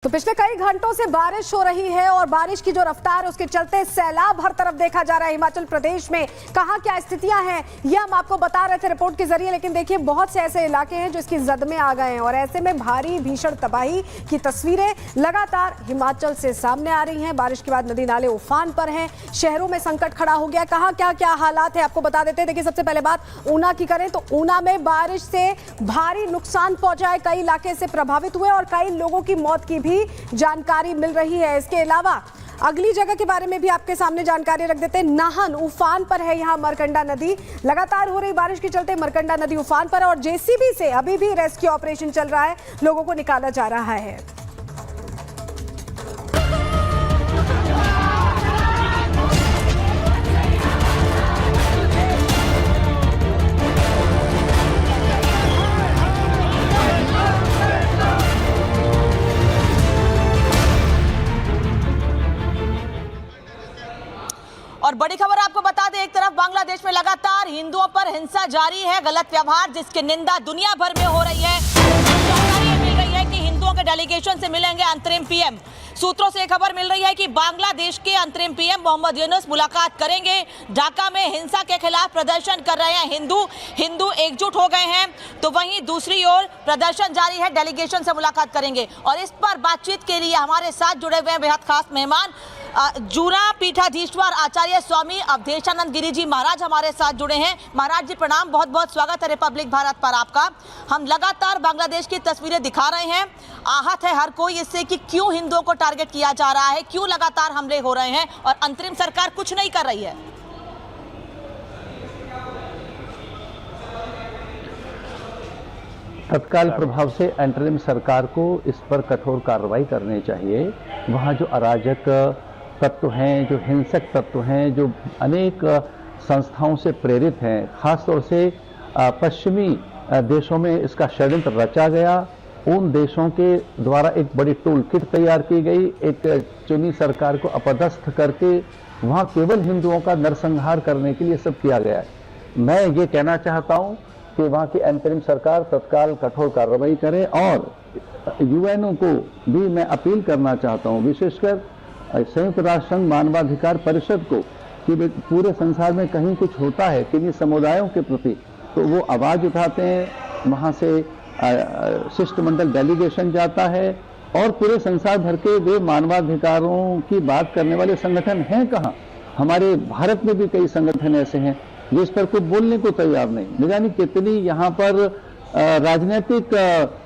तो पिछले कई घंटों से बारिश हो रही है और बारिश की जो रफ्तार है उसके चलते सैलाब हर तरफ देखा जा रहा है। हिमाचल प्रदेश में कहां क्या स्थितियां हैं ये हम आपको बता रहे थे रिपोर्ट के जरिए, लेकिन देखिए बहुत से ऐसे इलाके हैं जो इसकी जद में आ गए हैं और ऐसे में भारी भीषण तबाही की तस्वीरें लगातार हिमाचल से सामने आ रही हैं। बारिश के बाद नदी नाले उफान पर हैं, शहरों में संकट खड़ा हो गया। कहां क्या क्या हालात है आपको बता देते हैं। देखिए सबसे पहले बात ऊना की करें तो ऊना में बारिश से भारी नुकसान पहुंचा है, कई इलाके से प्रभावित हुए और कई लोगों की मौत की भी जानकारी मिल रही है। इसके अलावा अगली जगह के बारे में भी आपके सामने जानकारी रख देते हैं। नाहन उफान पर है, यहां मरकंडा नदी लगातार हो रही बारिश के चलते मरकंडा नदी उफान पर है और जेसीबी से अभी भी रेस्क्यू ऑपरेशन चल रहा है, लोगों को निकाला जा रहा है। और बड़ी खबर आपको बता दें, एक तरफ बांग्लादेश में लगातार हिंदुओं पर हिंसा जारी है, गलत व्यवहार जिसकी निंदा दुनिया भर में हो रही है। जानकारी मिल रही है कि हिंदुओं के डेलीगेशन से मिलेंगे अंतरिम पीएम। सूत्रों से खबर मिल रही है कि बांग्लादेश के अंतरिम पीएम मोहम्मद यूनुस मुलाकात करेंगे। ढाका में हिंसा के खिलाफ प्रदर्शन कर रहे हैं हिंदू एकजुट हो गए हैं, तो वहीं दूसरी ओर प्रदर्शन जारी है, डेलीगेशन से मुलाकात करेंगे। और इस पर बातचीत के लिए हमारे साथ जुड़े हुए हैं बेहद खास मेहमान जूरा पीठाधीश्वर आचार्य स्वामी अवधेशानंद गिरी जी महाराज हमारे साथ जुड़े हैं। महाराज जी प्रणाम, बहुत बहुत स्वागत है रिपब्लिक भारत पर आपका। हम लगातार बांग्लादेश की तस्वीरें दिखा रहे हैं, आहत है हर कोई इससे कि क्यों हिंदुओं को टारगेट किया जा रहा है, क्यों लगातार हमले हो रहे हैं और अंतरिम सरकार कुछ नहीं कर रही है। तत्काल प्रभाव से अंतरिम सरकार को इस पर कठोर कार्रवाई करनी चाहिए। वहाँ जो अराजक तत्व हैं, जो हिंसक तत्व हैं, जो अनेक संस्थाओं से प्रेरित हैं, खासतौर से पश्चिमी देशों में इसका षड्यंत्र रचा गया। उन देशों के द्वारा एक बड़ी टूल किट तैयार की गई, एक चुनी सरकार को अपदस्थ करके वहाँ केवल हिंदुओं का नरसंहार करने के लिए सब किया गया है। मैं ये कहना चाहता हूँ कि वहाँ की अंतरिम सरकार तत्काल कठोर कार्रवाई करे और यूएनओ को भी मैं अपील करना चाहता हूँ, विशेषकर संयुक्त राष्ट्र संघ मानवाधिकार परिषद को, कि पूरे संसार में कहीं कुछ होता है किन्हीं समुदायों के प्रति तो वो आवाज उठाते हैं, वहाँ से शिष्टमंडल डेलीगेशन जाता है और पूरे संसार भर के वे मानवाधिकारों की बात करने वाले संगठन हैं कहाँ। हमारे भारत में भी कई संगठन ऐसे हैं जो इस पर कुछ बोलने को तैयार नहीं। न जाने कितनी यहाँ पर राजनीतिक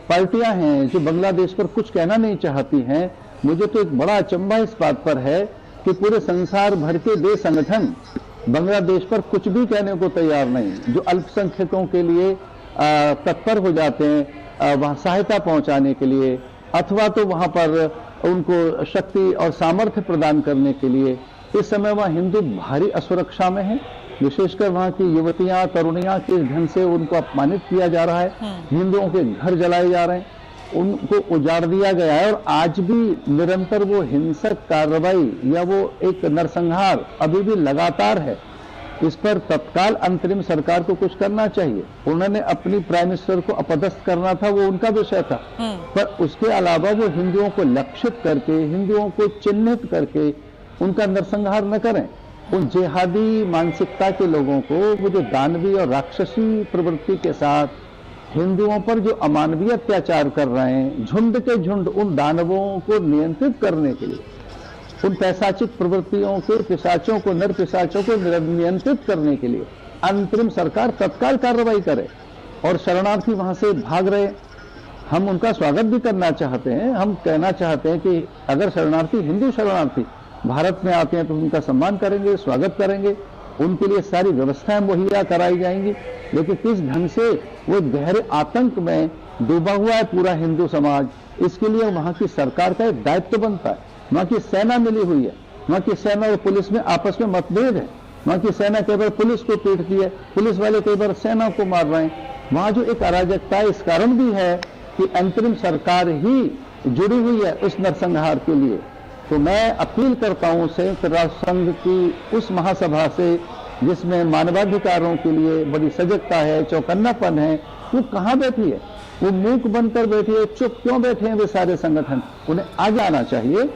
पार्टियां हैं जो बांग्लादेश पर कुछ कहना नहीं चाहती हैं। मुझे तो एक बड़ा अचंभा इस बात पर है कि पूरे संसार भर के वे संगठन बांग्लादेश पर कुछ भी कहने को तैयार नहीं, जो अल्पसंख्यकों के लिए तत्पर हो जाते हैं वहाँ सहायता पहुंचाने के लिए अथवा तो वहाँ पर उनको शक्ति और सामर्थ्य प्रदान करने के लिए। इस समय वहाँ हिंदू भारी असुरक्षा में है, विशेषकर वहाँ की युवतियां तरुणियां किस ढंग से उनको अपमानित किया जा रहा है, हिंदुओं के घर जलाए जा रहे हैं, उनको उजाड़ दिया गया है और आज भी निरंतर वो हिंसक कार्रवाई या वो एक नरसंहार अभी भी लगातार है। इस पर तत्काल अंतरिम सरकार को कुछ करना चाहिए। उन्होंने अपनी प्राइम मिनिस्टर को अपदस्थ करना था, वो उनका विषय था, पर उसके अलावा वो हिंदुओं को लक्षित करके, हिंदुओं को चिन्हित करके उनका नरसंहार न करें। उन जिहादी मानसिकता के लोगों को, वो जो दानवी और राक्षसी प्रवृत्ति के साथ हिंदुओं पर जो अमानवीय अत्याचार कर रहे हैं, झुंड के झुंड उन दानवों को नियंत्रित करने के लिए, उन पैशाचिक प्रवृत्तियों के पिशाचों को, नर पिशाचों को नियंत्रित करने के लिए अंतरिम सरकार तत्काल कार्रवाई करे। और शरणार्थी वहां से भाग रहे, हम उनका स्वागत भी करना चाहते हैं। हम कहना चाहते हैं कि अगर शरणार्थी, हिंदू शरणार्थी भारत में आते हैं तो उनका सम्मान करेंगे, स्वागत करेंगे, उनके लिए सारी व्यवस्थाएं मुहैया कराई जाएंगी। लेकिन किस ढंग से वो गहरे आतंक में डूबा हुआ है पूरा हिंदू समाज, इसके लिए वहाँ की सरकार का एक दायित्व बनता है। वहाँ की सेना मिली हुई है, वहाँ की सेना और पुलिस में आपस में मतभेद है। वहाँ की सेना कई बार पुलिस को पीटती है, पुलिस वाले कई बार सेना को मार रहे हैं। वहाँ जो एक अराजकता है, इस कारण भी है कि अंतरिम सरकार ही जुड़ी हुई है उस नरसंहार के लिए। तो मैं अपील करता हूँ संयुक्त राष्ट्र संघ की उस महासभा से जिसमें मानवाधिकारों के लिए बड़ी सजगता है, चौकन्नापन है, वो कहाँ बैठी है? वो मूक बनकर बैठे हैं, चुप क्यों बैठे हैं वे सारे संगठन? उन्हें आगे आना चाहिए।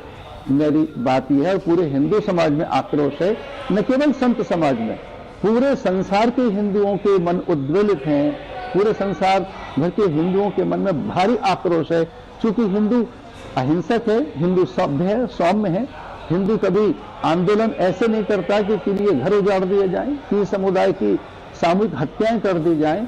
मेरी बात यह है, और पूरे हिंदू समाज में आक्रोश है, न केवल संत समाज में, पूरे संसार के हिंदुओं के मन उद्वेलित हैं। पूरे संसार भर के हिंदुओं के मन में भारी आक्रोश है, क्योंकि हिंदू अहिंसक है, हिंदू सभ्य है, सौम्य है। हिंदू कभी आंदोलन ऐसे नहीं करता कि किसी घर उजाड़ दिए जाएं, किसी समुदाय की सामूहिक हत्याएं कर दी जाएं।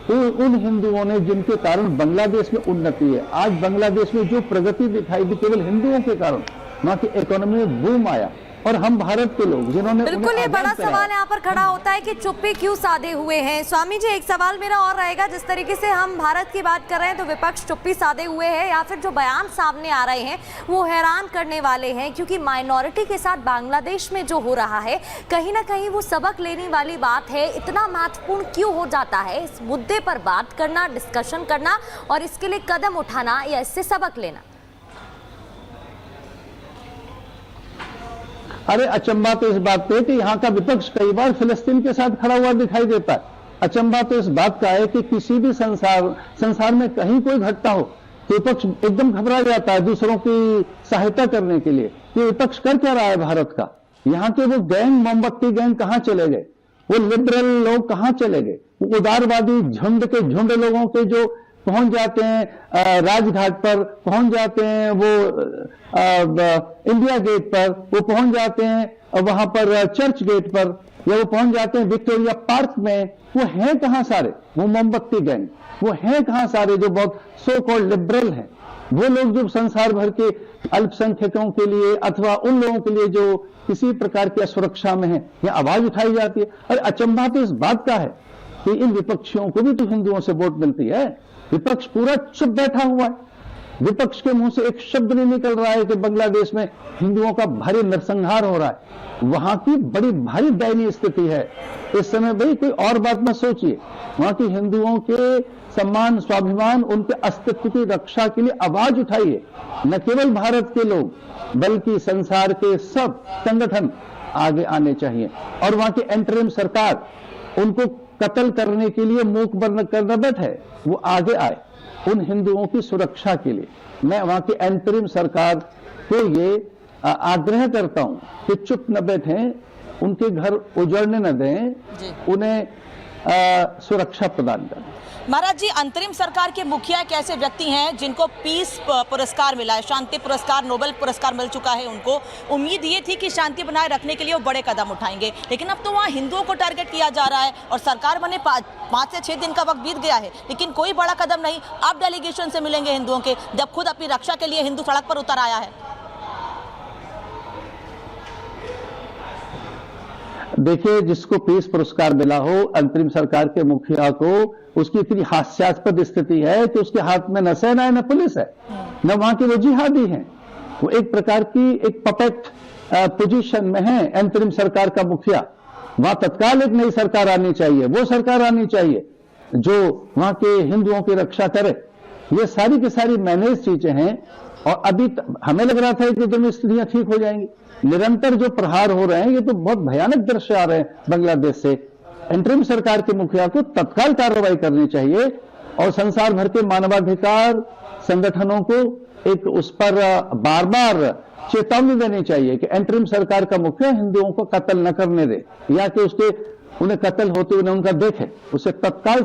तो उन हिंदुओं ने जिनके कारण बांग्लादेश में उन्नति है, आज बांग्लादेश में जो प्रगति दिखाई दी केवल हिंदुओं के कारण, वहां की इकोनॉमी में बूम आया। और हम भारत के लोग जिन्होंने बिल्कुल, ये बड़ा सवाल यहाँ पर खड़ा होता है कि चुप्पी क्यों साधे हुए हैं। स्वामी जी, एक सवाल मेरा और रहेगा, जिस तरीके से हम भारत की बात कर रहे हैं तो विपक्ष चुप्पी साधे हुए है, या फिर जो बयान सामने आ रहे हैं वो हैरान करने वाले हैं, क्योंकि माइनॉरिटी के साथ बांग्लादेश में जो हो रहा है कहीं ना कहीं वो सबक लेने वाली बात है। इतना महत्वपूर्ण क्यों हो जाता है इस मुद्दे पर बात करना, डिस्कशन करना और इसके लिए कदम उठाना या इससे सबक लेना? अरे अचंबा तो इस बात पे कि यहाँ का विपक्ष कई बार फिलिस्तीन के साथ खड़ा हुआ दिखाई देता है। अचंबा तो इस बात का है कि किसी भी संसार में कहीं कोई घटना हो तो विपक्ष एकदम घबरा जाता है दूसरों की सहायता करने के लिए। ये विपक्ष कर क्या रहा है भारत का? यहाँ के वो गैंग, मोमबत्ती गैंग कहाँ चले गए? वो लिबरल लोग कहाँ चले गए? वो उदारवादी झुंड के झुंड लोगों के जो पहुंच जाते हैं राजघाट पर, पहुंच जाते हैं वो इंडिया गेट पर, वो पहुंच जाते हैं वहां पर चर्च गेट पर, या वो पहुंच जाते हैं विक्टोरिया पार्क में, वो हैं कहां सारे? वो मोमबत्ती गैंग वो हैं कहां सारे जो बहुत सो कॉल्ड लिबरल हैं? वो लोग जो संसार भर के अल्पसंख्यकों के लिए अथवा उन लोगों के लिए जो किसी प्रकार की असुरक्षा में है, यह आवाज उठाई जाती है। और अचंभा तो इस बात का है कि इन विपक्षियों को भी तो हिंदुओं से वोट मिलती है। विपक्ष पूरा चुप बैठा हुआ है। विपक्ष के मुंह से एक शब्द नहीं निकल रहा है कि बांग्लादेश में हिंदुओं का भारी नरसंहार हो रहा है। वहां की बड़ी भारी दयनीय स्थिति है इस समय। भाई कोई और बात मत सोचिए, वहां के हिंदुओं के सम्मान, स्वाभिमान, उनके अस्तित्व की रक्षा के लिए आवाज उठाइए। न केवल भारत के लोग बल्कि संसार के सब संगठन आगे आने चाहिए। और वहां की एंटरिम सरकार उनको कत्ल करने के लिए मूक बंद करना बैठे, वो आगे आए उन हिंदुओं की सुरक्षा के लिए। मैं वहां की एंटरिम सरकार को ये आग्रह करता हूं कि चुप न बैठें, उनके घर उजड़ने न दें, उन्हें सुरक्षा प्रदान करें। महाराज जी, अंतरिम सरकार के मुखिया एक ऐसे व्यक्ति हैं जिनको पीस पुरस्कार मिला है, शांति पुरस्कार, नोबेल पुरस्कार मिल चुका है उनको। उम्मीद ये थी कि शांति बनाए रखने के लिए वो बड़े कदम उठाएंगे, लेकिन अब तो वहाँ हिंदुओं को टारगेट किया जा रहा है और सरकार बने 5 से 6 दिन का वक्त बीत गया है, लेकिन कोई बड़ा कदम नहीं। अब डेलीगेशन से मिलेंगे हिंदुओं के, जब खुद अपनी रक्षा के लिए हिंदू सड़क पर उतर आया है। देखिए, जिसको पीस पुरस्कार मिला हो, अंतरिम सरकार के मुखिया को, उसकी इतनी हास्यास्पद स्थिति है कि उसके हाथ में न सेना है न पुलिस है, न वहां के वो जिहादी हैं। वो एक प्रकार की एक पपेट पोजीशन में है अंतरिम सरकार का मुखिया। वहां तत्काल एक नई सरकार आनी चाहिए, वो सरकार आनी चाहिए जो वहां के हिंदुओं की रक्षा करे। ये सारी की सारी मैनेज चीजें हैं। और अभी हमें लग रहा था कि जब स्थितियां ठीक हो जाएंगी, निरंतर जो प्रहार हो रहे हैं, ये तो बहुत भयानक दृश्य आ रहे हैं बांग्लादेश से। इंटरिम सरकार के मुखिया को तत्काल कार्रवाई करनी चाहिए और संसार भर के मानवाधिकार संगठनों को एक उस पर बार बार चेतावनी देनी चाहिए कि इंटरिम सरकार का मुखिया हिंदुओं को कत्ल न करने दे, या कि उन्हें कत्ल होते हुए उनका देखे, उसे तत्काल